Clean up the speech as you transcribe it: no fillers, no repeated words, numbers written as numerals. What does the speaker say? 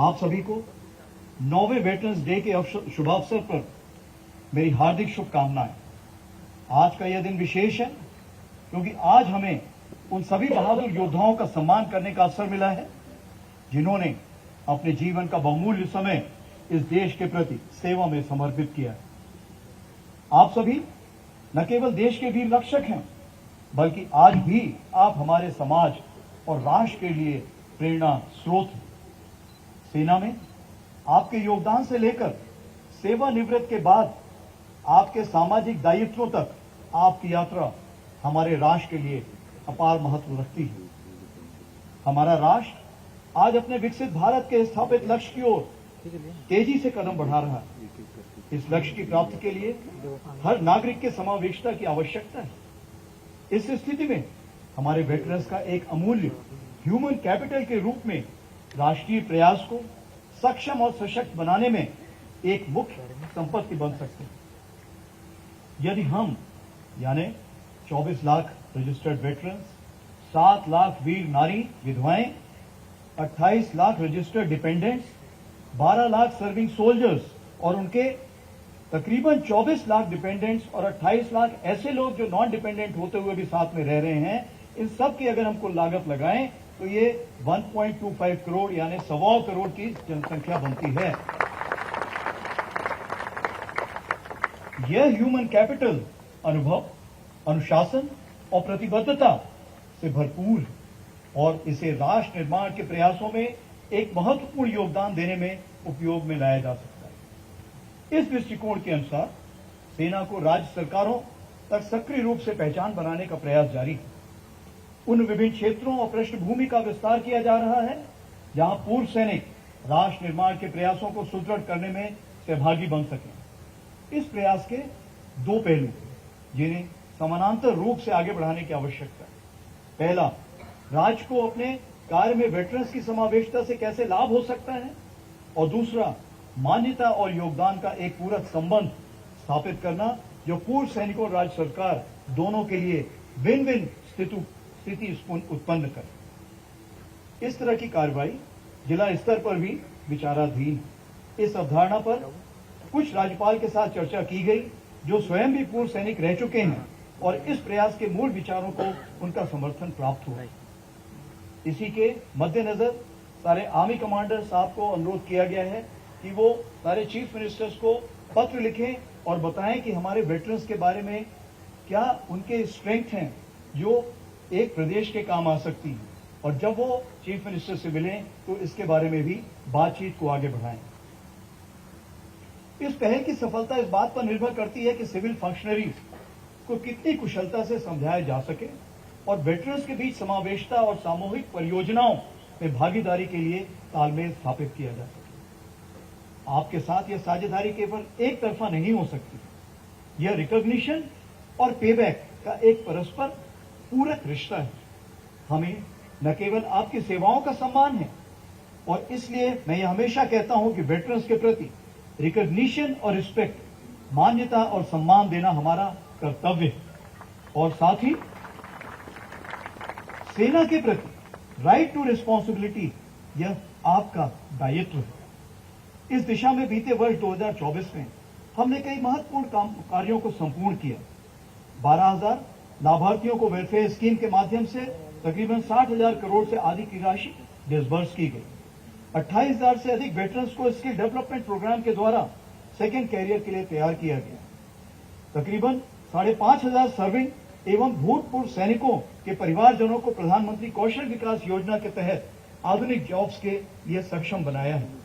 आप सभी को 9वें वेटरन्स डे के शुभ अवसर पर मेरी हार्दिक शुभकामनाएं। आज का यह दिन विशेष है क्योंकि आज हमें उन सभी बहादुर योद्धाओं का सम्मान करने का अवसर मिला है जिन्होंने अपने जीवन का बहुमूल्य समय इस देश के प्रति सेवा में समर्पित किया है। आप सभी न केवल देश के वीर रक्षक हैं बल्कि आज भी आप हमारे समाज और राष्ट्र के लिए प्रेरणा स्रोत हैं। सेना में आपके योगदान से लेकर सेवानिवृत्त के बाद आपके सामाजिक दायित्वों तक आपकी यात्रा हमारे राष्ट्र के लिए अपार महत्व रखती है। हमारा राष्ट्र आज अपने विकसित भारत के स्थापित लक्ष्य की ओर तेजी से कदम बढ़ा रहा है। इस लक्ष्य की प्राप्ति के लिए हर नागरिक के समावेशिता की आवश्यकता है। इस स्थिति में हमारे वेटरन्स का एक अमूल्य ह्यूमन कैपिटल के रूप में राष्ट्रीय प्रयास को सक्षम और सशक्त बनाने में एक मुख्य संपत्ति बन सकते हैं। यदि हम यानी 24 लाख रजिस्टर्ड वेटरन्स, 7 लाख वीर नारी विधवाएं, 28 lakh registered dependents, 12 lakh serving soldiers और उनके तकरीबन 24 लाख डिपेंडेंट्स और 28 लाख ऐसे लोग जो नॉन डिपेंडेंट होते हुए भी साथ में रह रहे हैं, इन सब की अगर हमको लागत लगाएं तो ये 1.25 करोड़ यानी 1.25 करोड़ की जनसंख्या बनती है। यह ह्यूमन कैपिटल अनुभव, अनुशासन और प्रतिबद्धता से भरपूर है और इसे राष्ट्र निर्माण के प्रयासों में एक महत्वपूर्ण योगदान देने में उपयोग में लाया जा सकता है। इस दृष्टिकोण के अनुसार सेना को राज्य सरकारों तक सक्रिय रूप से पहचान बनाने का प्रयास जारी है। उन विभिन्न क्षेत्रों और पृष्ठभूमि का विस्तार किया जा रहा है जहां पूर्व सैनिक राष्ट्र निर्माण के प्रयासों को सुदृढ़ करने में सहभागी बन सकें। इस प्रयास के दो पहलू जिन्हें समानांतर रूप से आगे बढ़ाने की आवश्यकता है। पहला, राज्य को अपने कार्य में वेटरन्स की समावेशिता से कैसे लाभ हो सकता है और दूसरा, मान्यता और योगदान का एक पूरक संबंध स्थापित करना जो पूर्व सैनिकों और राज्य सरकार दोनों के लिए विन विन स्थिति उत्पन्न करे। इस तरह की कार्रवाई जिला स्तर पर भी विचाराधीन है। इस अवधारणा पर कुछ राज्यपाल के साथ चर्चा की गई जो स्वयं भी पूर्व सैनिक रह चुके हैं और इस प्रयास के मूल विचारों को उनका समर्थन प्राप्त हुआ। इसी के मद्देनजर सारे आर्मी कमांडर साहब को अनुरोध किया गया है कि वो सारे चीफ मिनिस्टर्स को पत्र लिखें और बताएं कि हमारे वेटरन्स के बारे में क्या उनके स्ट्रेंथ हैं जो एक प्रदेश के काम आ सकती है और जब वो चीफ मिनिस्टर से मिलें तो इसके बारे में भी बातचीत को आगे बढ़ाएं। इस पहल की सफलता इस बात पर निर्भर करती है कि सिविल फंक्शनरीज को कितनी कुशलता से समझाया जा सके और वेटरन्स के बीच समावेशिता और सामूहिक परियोजनाओं में भागीदारी के लिए तालमेल स्थापित किया जा सके। आपके साथ यह साझेदारी केवल एक तरफा नहीं हो सकती। यह रिकॉग्निशन और पेबैक का एक परस्पर पूरक रिश्ता है। हमें न केवल आपकी सेवाओं का सम्मान है और इसलिए मैं यह हमेशा कहता हूं कि वेटरन्स के प्रति रिकॉग्निशन और रिस्पेक्ट, मान्यता और सम्मान देना हमारा कर्तव्य है और साथ ही सेना के प्रति राइट टू रिस्पॉन्सिबिलिटी यह आपका दायित्व है। इस दिशा में बीते वर्ष 2024 में हमने कई महत्वपूर्ण कार्यों को संपूर्ण किया। 12,000 लाभार्थियों को वेलफेयर स्कीम के माध्यम से तकरीबन 60,000 करोड़ से अधिक की राशि डिसबर्स की गई। 28,000 से अधिक वेटरन्स को स्किल डेवलपमेंट प्रोग्राम के द्वारा सेकेंड कैरियर के लिए तैयार किया गया। तकरीबन 5,500 सर्विंग एवं भूतपूर्व सैनिकों के परिवारजनों को प्रधानमंत्री कौशल विकास योजना के तहत आधुनिक जॉब्स के लिए सक्षम बनाया है।